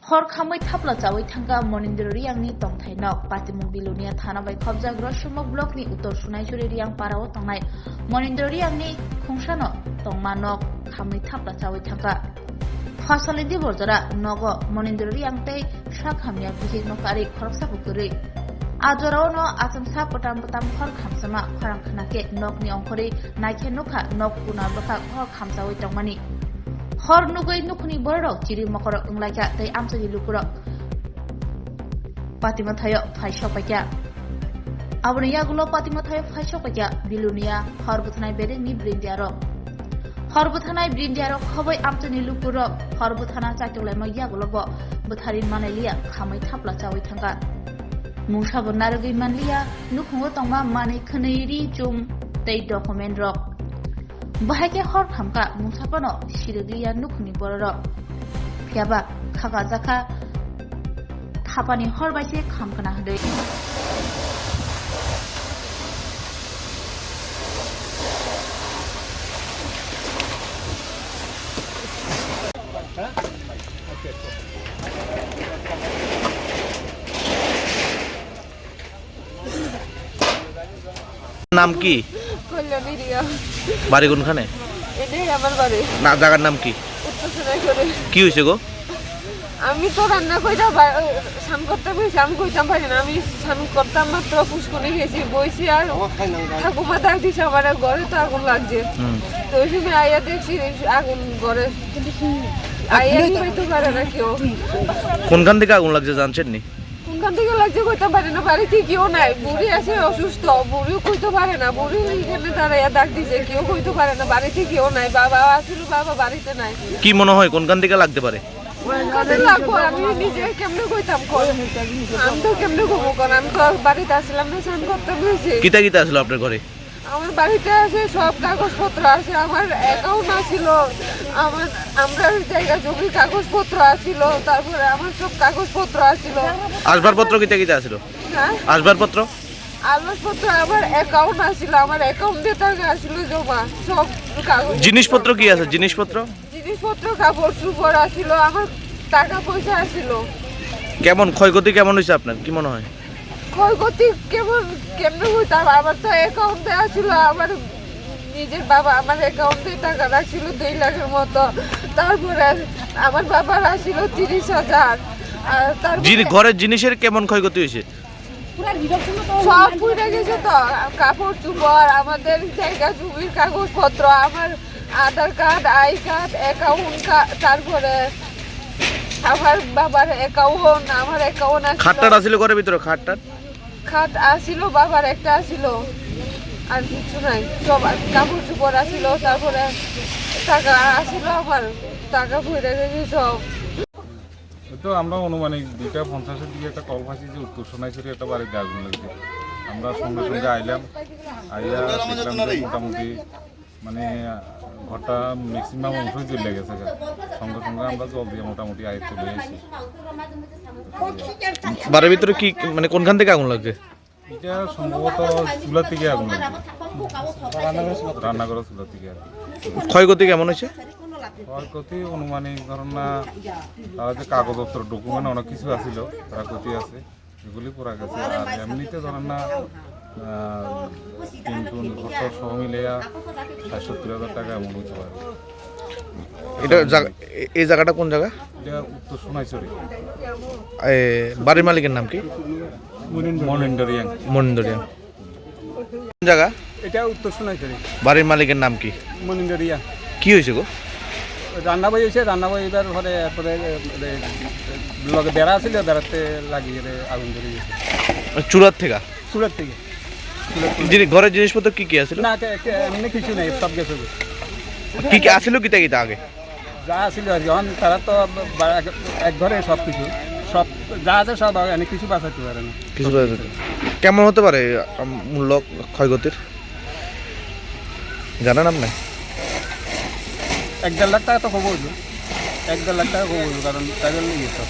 हर खामै थाप्ला चावै थांगा मनिन्द्र रियांनि तंथाय नक पातिमुं बिलुनिया थाना bai खबजाग्रा सुमक ब्लकनि उत्तर सुनायसुरि रियां पाराव तंनाय मनिन्द्र रियांनि खुंसानो तंमा नक खामै थाप्ला चावै थांगा फासलिदि बरजरा नग मनिन्द्र रियां तै साखामिया बिहि नकारि खरकसा बुकुरि आजराव न आचमसा पटाम पटाम खर खामसामा फारां खानाके नकनि अंखरि नायखे नुखा नक पुना बखा खर खामसावै तंमानि हर नुगै नुखनि बरक चिरि मकर उंलाइका तै आमसनि लुकुर पातिमा थायो फाइसपाइका आबनि यागुलो पातिमा थायो फाइसपाइका बिलुनिया हर बुथनाय बेरे नि ब्रिन्दियारो हर बुथनाय ब्रिन्दियारो खबै आमसनि लुकुर हर बुथना चाइतुलाय मा यागुलो ब बुथारि मानायलिया खामै थाप्ला चावै थांगा मुसाबो नारगै मानलिया नुखुङो तंमा माने खनैरि जुम तै डकुमेन्ट रक बाहायके हर खामका मुसाफानो सिरिलिया नुखुनि बरर फियाबा खागा जाखा थापानि हर बायसे खामकना होदै নাম কি বাড়ি কোনখানে না জায়গার নাম কি কি হয়েছে গো আমি তো রান্না কইরা স্নান করতে বসে আমি কইতাম পারি না আমি স্নান করতাম মাত্র পুষ্করে গেছি বইছি আর ঠাকুমা ডাক দিছে আমার ঘরে তো আগুন লাগছে তো ওই সময় আইয়া দেখছি আগুন ঘরে আইয়া হইতে পারে না কেউ কোনখান থেকে আগুন লাগছে জানছেন নি কোনখান থেকে লাগছে কইতে পারে না বাড়িতে কেউ নাই বুড়ি আছে অসুস্থ বুড়িও কইতে পারে না বুড়ি এখানে দাঁড়াইয়া ডাক দিছে কেউ কইতে পারে না বাড়িতে কেউ নাই বাবা আসছিল বাবা বাড়িতে নাই কি মনে হয় কোনখান থেকে লাগতে পারে আমি নিজে কেমনে কইতাম আমি তো কেমনে কমো কারণ আমি তো বাড়িতে আসলাম না স্নান করতে বসে কিতা কিতা আসলো আপনার ঘরে আমার বাড়িতে আছে সব কাগজপত্র আছে আমার অ্যাকাউন্ট আছিল আমরা জায়গা জমির কাগজপত্র আছিল তারপরে আমার সব কাগজপত্র আছিল আসবাবপত্র কিতা কিতা আসলো হ্যাঁ আসবাবপত্র আসবাবপত্র আমার অ্যাকাউন্ট আছিল আমার অ্যাকাউন্টে টাকা আছিল জমা সব কাগজ জিনিসপত্র কি আছে জিনিসপত্র জিনিসপত্র কাপড় চোপড় আছিল আমার টাকা পয়সা আছিল কেমন ক্ষয়ক্ষতি কেমন হয়েছে আপনার কি মনে হয় ক্ষয়ক্ষতি কেমনে হইতাম আমার তো অ্যাকাউন্টে আছিল আমার নিজের বাবা আমার অ্যাকাউন্টে টাকা রাখছিল 2 লাখের মতো তারপরে আমার বাবার আসছিল 30,000 আর তারপরে ঘরের জিনিসের কেমন ক্ষয়ক্ষতি হয়েছে সব পুড়ে গেছে তো কাপড় চোপড় আমাদের জায়গা জমির কাগজপত্র আমার আধার কার্ড আই কার্ড অ্যাকাউন্ট তারপরে আমার বাবার অ্যাকাউন্ট আমার অ্যাকাউন্ট আছে খাটটা আছিল ঘরের ভিতরে খাট আসিল বাবার একটা আসিল আর কিছু নাই সব কাপড় চোপড় আসিল তারপরে টাকা আসিল আমার টাকা ভরে গেছে সব তো আমরা অনুমানিক 2:50-এর দিকে একটা কল পাইছি যে উত্তর সোনাইছড়ি একটা বাড়িতে আগুন লাগছে আমরা সঙ্গে সঙ্গে আইলাম আইয়া দেখলাম যে মোটামুটি মানে ঘরটা ম্যাক্সিমাম অংশই জ্বলে গেছে সঙ্গে সঙ্গে আমরা জল দিয়ে মোটামুটি আয় চলে এসেছি বাড়ির ভিতরে কি মানে কোনখান থেকে আগুন লাগছে এটা সম্ভবত চুলার থেকে আগুন লাগছে রান্নাঘরের চুলার থেকে আর ক্ষয়ক্ষতি কেমন হয়েছে ক্ষয়ক্ষতি অনুমানিক ধরেন না তারা যে কাগজপত্র ডকুমেন্ট অনেক কিছু আছিল তারা ক্ষতি আছে এগুলি পড়া গেছে আর এমনিতে ধরেন না 3 ঘর সহ মিলিয়া 70,000 টাকা এমন হইতে পারে এটা এই জায়গাটা কোন জায়গা এটা উত্তর সোনাইছড়ি বাড়ির মালিকের নাম কি মনিন্দর রিয়াং কোন জায়গা এটা উত্তর সোনাইছড়ি বাড়ির মালিকের নাম কি মনিন্দর রিয়াং কি হয়েছে গো রান্নাবাই হয়েছে রান্নাবাই এবার ঘরে এরপরে লগে বেড়া আছিল বেড়াতে লাগিয়ে আগুন ধরে গেছে চুলার থেকে ঘরের জিনিসপত্র কি কি আছিল না এমনি কিছু নাই সব গেছে কি কি আসিল কিতা কিতা আগে যা আছিল আর যখন তারা তো এক ঘরে সব কিছু সব যা আছে সব এনে কিছু বাঁচাতে পারে না কিছু কেমন হতে পারে মূল্য ক্ষয়ক্ষতির জানেন আপনি 1-1.5 লাখ টাকা তো খবর 1-1.5 লাখ টাকা খবর কারণ তাদের নিয়ে সব